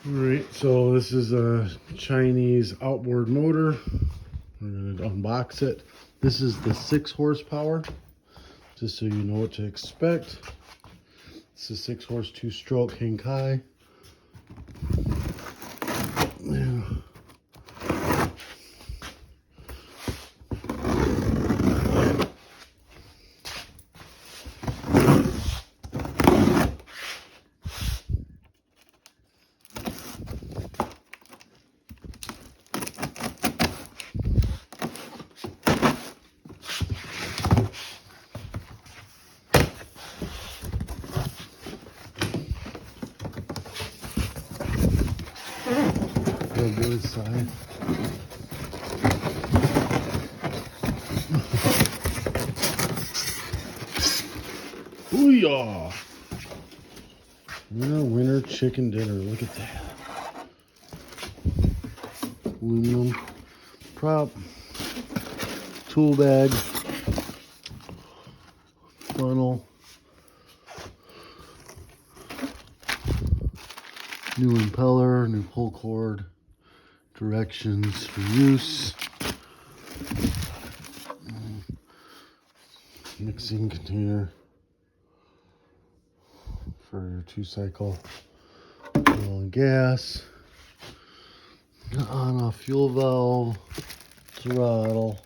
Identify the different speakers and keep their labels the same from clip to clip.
Speaker 1: All right, so this is a Chinese outboard motor. We're gonna unbox it. This is the 6 horsepower, just so you know what to expect. It's a 6 horse 2-stroke HANGKAI. Yeah. Go to the side. Booyah! Winter chicken dinner. Look at that. Aluminum prop, tool bag, funnel, new impeller, new pull cord, directions for use, mixing container for 2-cycle oil and gas, on off fuel valve, throttle.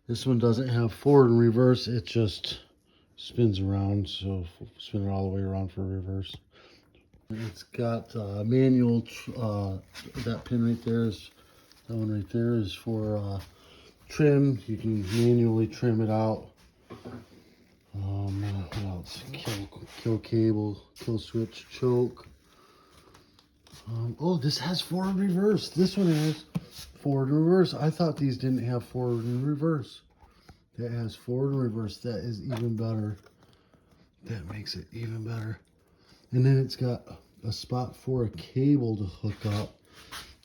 Speaker 1: This one doesn't have forward and reverse, it just spins around, so spin it all the way around for reverse. It's got manual, that pin right there is, that one right there is for trim. You can manually trim it out. What else? Kill cable, kill switch, choke. Oh, this has forward and reverse. This one has forward and reverse. I thought these didn't have forward and reverse. That has forward and reverse. That is even better. That makes it even better. And then it's got a spot for a cable to hook up.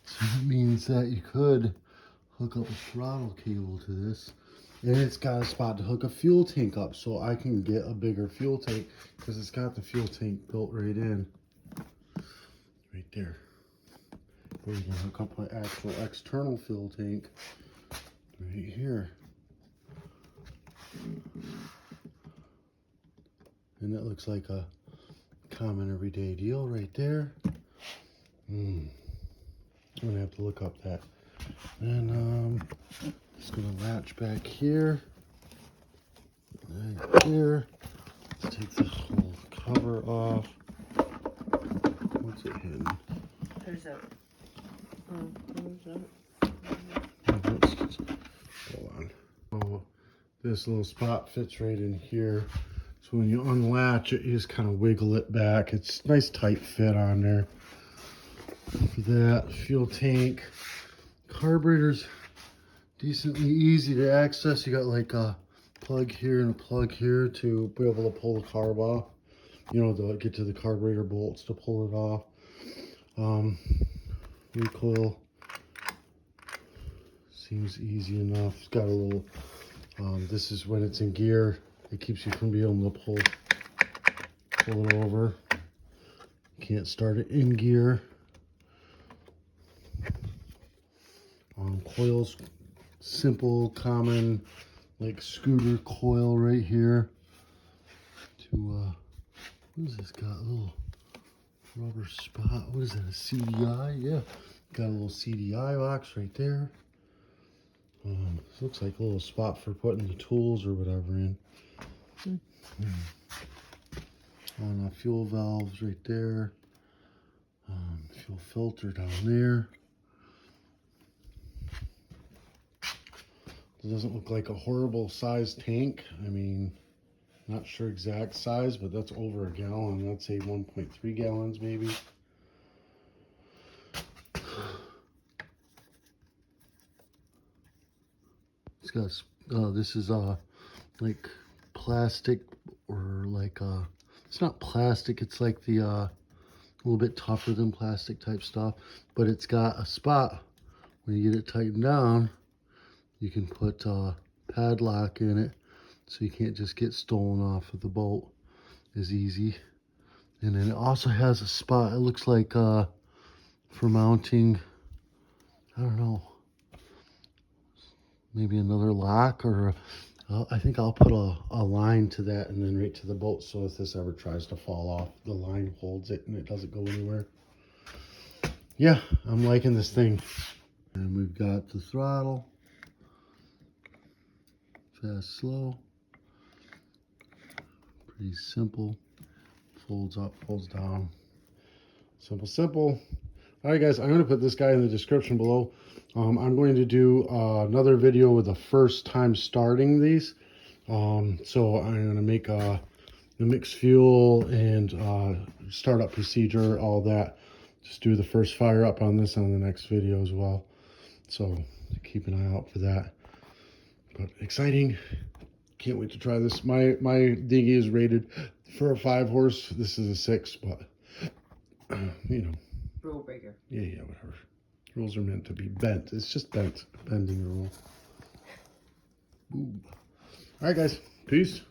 Speaker 1: So that means that you could hook up a throttle cable to this. And it's got a spot to hook a fuel tank up, so I can get a bigger fuel tank because it's got the fuel tank built right in. Right there. Or you can hook up an actual external fuel tank right here. And that looks like a common everyday deal right there. I'm gonna have to look up that. And just gonna latch back here. Right here. Let's take this whole cover off. What's it hidden?
Speaker 2: There's a.
Speaker 1: Hold on. Oh, this little spot fits right in here. So when you unlatch it, you just kind of wiggle it back. It's a nice tight fit on there. For that, fuel tank. Carburetor's decently easy to access. You got like a plug here and a plug here to be able to pull the carb off. You know, to get to the carburetor bolts to pull it off. Recoil seems easy enough. It's got a little, this is when it's in gear. It keeps you from being able to pull it over. Can't start it in gear. Coils, simple, common, like scooter coil right here. To, what is this got? A little rubber spot. What is that, a CDI? Yeah, got a little CDI box right there. Looks like a little spot for putting the tools or whatever in. On fuel valves right there. Fuel filter down there. It doesn't look like a horrible sized tank. I mean, not sure exact size, but that's over a gallon. Let's say 1.3 gallons maybe. It's got, this is like plastic, or like, it's not plastic, it's like the, a little bit tougher than plastic type stuff, but it's got a spot when you get it tightened down, you can put a padlock in it, so you can't just get stolen off of the bolt as easy. And then it also has a spot, it looks like for mounting, I don't know, maybe another lock, or I think I'll put a line to that and then right to the boat, so if this ever tries to fall off, the line holds it and it doesn't go anywhere. Yeah, I'm liking this thing. And we've got the throttle, fast, slow, pretty simple. Folds up, folds down. Simple, simple. All right, guys, I'm going to put this guy in the description below. I'm going to do another video with the first time starting these. So I'm going to make the mix fuel and startup procedure, all that. Just do the first fire up on this on the next video as well. So keep an eye out for that. But exciting. Can't wait to try this. My dinghy is rated for a 5-horse. This is a 6, but you know.
Speaker 2: Rule breaker.
Speaker 1: Yeah, whatever. Rules are meant to be bent. It's just bent. Bending a rule. Boom. All right, guys. Peace.